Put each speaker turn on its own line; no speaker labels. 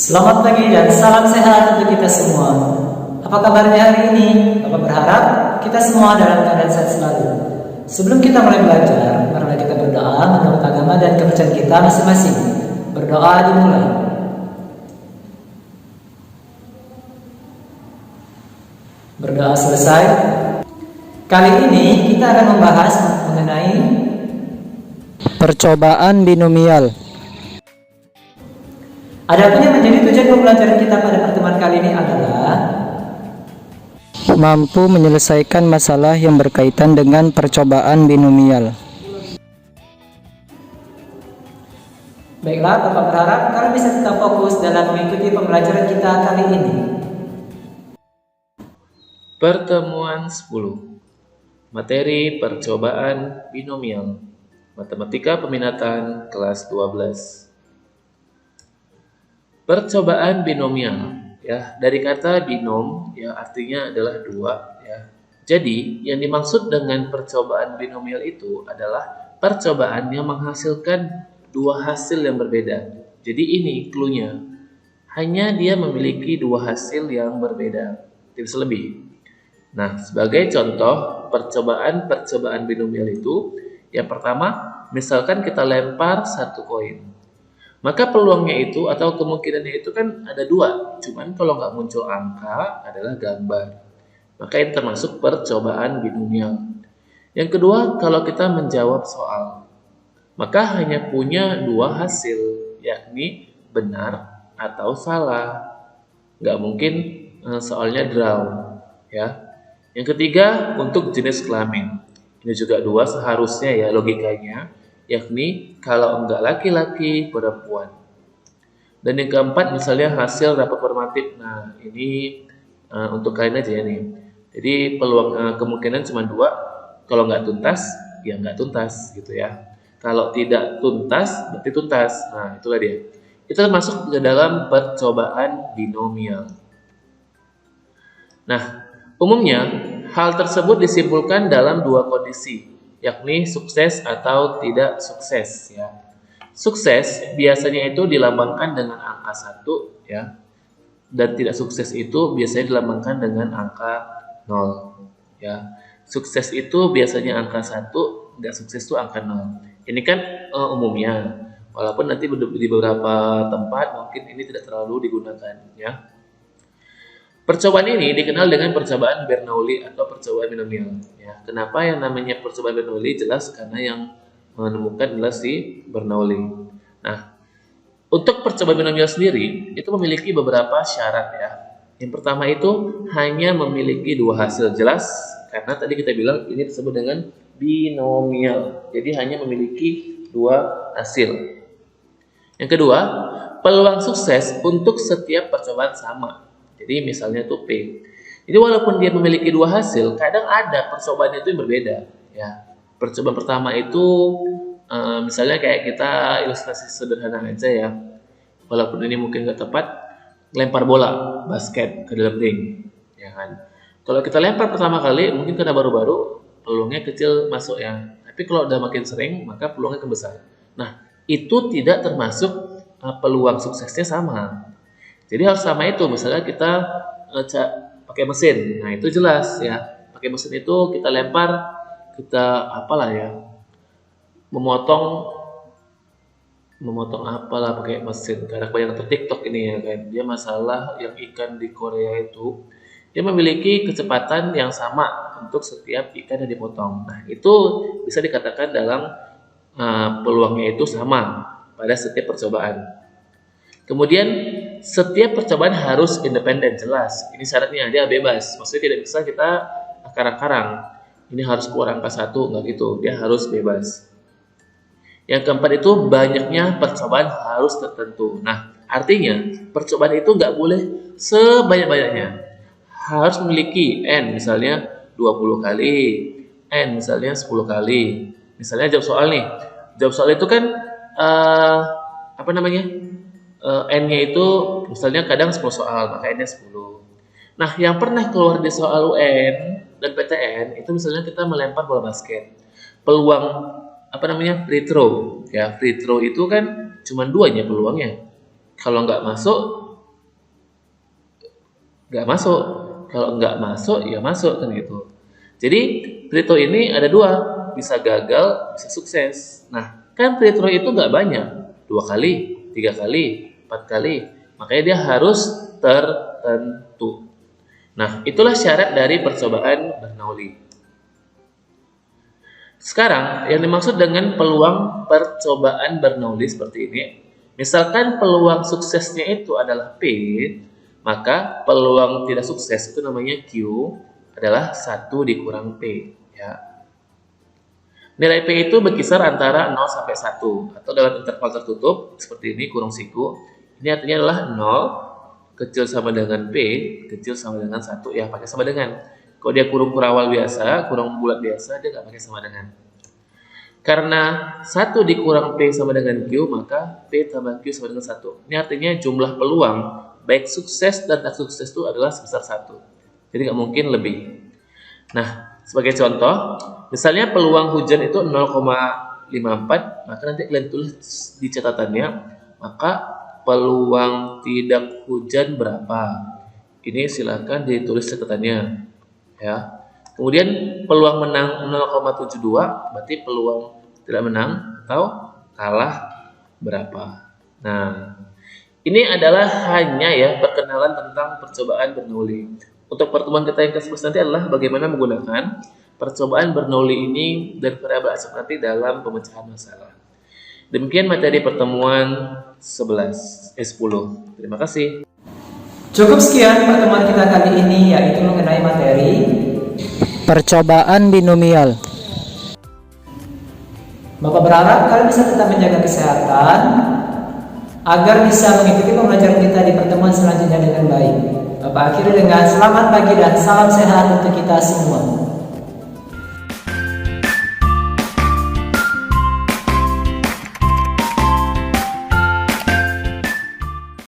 Selamat pagi dan salam sehat untuk kita semua. Apa kabarnya hari ini? Bapak berharap kita semua dalam keadaan sehat selalu. Sebelum kita mulai belajar, mari kita berdoa menurut agama dan kepercayaan kita masing-masing. Berdoa dimulai. Berdoa selesai. Kali ini kita akan membahas mengenai
percobaan binomial.
Adapun yang menjadi tujuan pembelajaran kita pada pertemuan kali ini adalah
mampu menyelesaikan masalah yang berkaitan dengan percobaan binomial.
Baiklah, Bapak berharap kalian bisa tetap fokus dalam mengikuti pembelajaran kita kali ini.
Pertemuan 10. Materi percobaan binomial. Matematika peminatan kelas 12. Percobaan binomial, ya, dari kata binom, ya, artinya adalah dua, ya. Jadi, yang dimaksud dengan percobaan binomial itu adalah percobaan yang menghasilkan dua hasil yang berbeda. Jadi ini clue-nya. Hanya dia memiliki dua hasil yang berbeda, tidak lebih. Nah, sebagai contoh percobaan binomial itu, yang pertama, misalkan kita lempar satu koin. Maka peluangnya itu atau kemungkinannya itu kan ada dua, cuman kalau nggak muncul angka adalah gambar. Maka ini termasuk percobaan binomial. Yang kedua, kalau kita menjawab soal, maka hanya punya dua hasil, yakni benar atau salah. Nggak mungkin soalnya draw, ya. Yang ketiga, untuk jenis kelamin. Ini juga dua seharusnya ya logikanya, yakni kalau enggak laki-laki, perempuan. Dan yang keempat misalnya hasil rapat formatif. Nah, ini untuk kalian aja ya nih. Jadi peluang kemungkinan cuma dua. Kalau nggak tuntas, ya nggak tuntas gitu ya. Kalau tidak tuntas, berarti tuntas. Nah, itulah dia. Itu masuk ke dalam percobaan binomial. Nah, umumnya hal tersebut disimpulkan dalam dua kondisi, yakni sukses atau tidak sukses, ya. Sukses biasanya itu dilambangkan dengan angka 1, ya. Dan tidak sukses itu biasanya dilambangkan dengan angka 0, ya. Sukses itu biasanya angka 1, tidak sukses itu angka 0. Ini kan umumnya. Walaupun nanti di beberapa tempat mungkin ini tidak terlalu digunakan, ya. Percobaan ini dikenal dengan percobaan Bernoulli atau percobaan binomial. Ya, kenapa yang namanya percobaan Bernoulli? Jelas karena yang menemukan adalah si Bernoulli. Nah, untuk percobaan binomial sendiri itu memiliki beberapa syarat ya. Yang pertama itu hanya memiliki dua hasil, jelas karena tadi kita bilang ini disebut dengan binomial. Jadi hanya memiliki dua hasil. Yang kedua, peluang sukses untuk setiap percobaan sama. Jadi misalnya itu P. Jadi walaupun dia memiliki dua hasil, kadang ada percobaan itu yang berbeda. Ya, percobaan pertama itu misalnya kayak kita ilustrasi sederhana aja ya. Walaupun ini mungkin nggak tepat, lempar bola basket ke dalam ring, ya kan. Kalau kita lempar pertama kali, mungkin karena baru-baru peluangnya kecil masuk ya. Tapi kalau udah makin sering, maka peluangnya akan besar. Nah, itu tidak termasuk peluang suksesnya sama. Jadi harus sama itu, misalnya kita pakai mesin, nah itu jelas ya. Pakai mesin itu kita lempar, kita apalah ya, memotong apalah pakai mesin. Karena banyak nonton TikTok ini ya kan, dia masalah yang ikan di Korea itu, dia memiliki kecepatan yang sama untuk setiap ikan yang dipotong. Nah itu bisa dikatakan dalam peluangnya itu sama pada setiap percobaan. Kemudian setiap percobaan harus independen, jelas. Ini syaratnya, dia bebas. Maksudnya tidak bisa kita karang-karang. Ini harus keluar angka 1, enggak gitu. Dia harus bebas. Yang keempat itu banyaknya percobaan harus tertentu. Nah, artinya percobaan itu enggak boleh sebanyak-banyaknya. Harus memiliki N, misalnya 20 kali. N, misalnya 10 kali. Misalnya jawab soal nih. Jawab soal itu kan, N-nya itu misalnya kadang 10 soal, maka N-nya 10. Nah, yang pernah keluar di soal UN dan PTN itu misalnya kita melempar bola basket. Peluang free throw. Ya, free throw itu kan cuma 2 peluangnya. Kalau nggak masuk nggak masuk. Kalau nggak masuk, ya masuk kan gitu. Jadi pretro ini ada dua, bisa gagal, bisa sukses. Nah, kan pretro itu nggak banyak, 2 kali, 3 kali, 4 kali, makanya dia harus tertentu. Nah, itulah syarat dari percobaan Bernoulli. Sekarang, yang dimaksud dengan peluang percobaan Bernoulli seperti ini, misalkan peluang suksesnya itu adalah P, maka peluang tidak sukses itu namanya Q adalah 1 dikurang P. Ya. Nilai P itu berkisar antara 0 sampai 1, atau dalam interval tertutup, seperti ini, kurung siku. Ini artinya adalah 0, kecil sama dengan P, kecil sama dengan 1, ya pakai sama dengan. Kalau dia kurung kurawal biasa, kurung bulat biasa, dia nggak pakai sama dengan. Karena 1 dikurang P sama dengan Q, maka P tambah Q sama dengan 1. Ini artinya jumlah peluang, baik sukses dan tak sukses itu adalah sebesar 1. Jadi nggak mungkin lebih. Nah, sebagai contoh, misalnya peluang hujan itu 0,54, maka nanti kalian tulis di catatannya, maka peluang tidak hujan berapa? Ini silakan ditulis catatannya. Ya. Kemudian peluang menang 0,72, berarti peluang tidak menang atau kalah berapa. Nah, ini adalah hanya ya perkenalan tentang percobaan Bernoulli. Untuk pertemuan kita yang ke-11 nanti adalah bagaimana menggunakan percobaan Bernoulli ini dan variabel acak nanti dalam pemecahan masalah. Demikian materi pertemuan 10. Terima kasih.
Cukup sekian pertemuan kita kali ini, yaitu mengenai materi
percobaan binomial.
Bapak berharap kalian bisa tetap menjaga kesehatan agar bisa mengikuti pembelajaran kita di pertemuan selanjutnya dengan baik. Bapak akhiri dengan selamat pagi dan salam sehat untuk kita semua.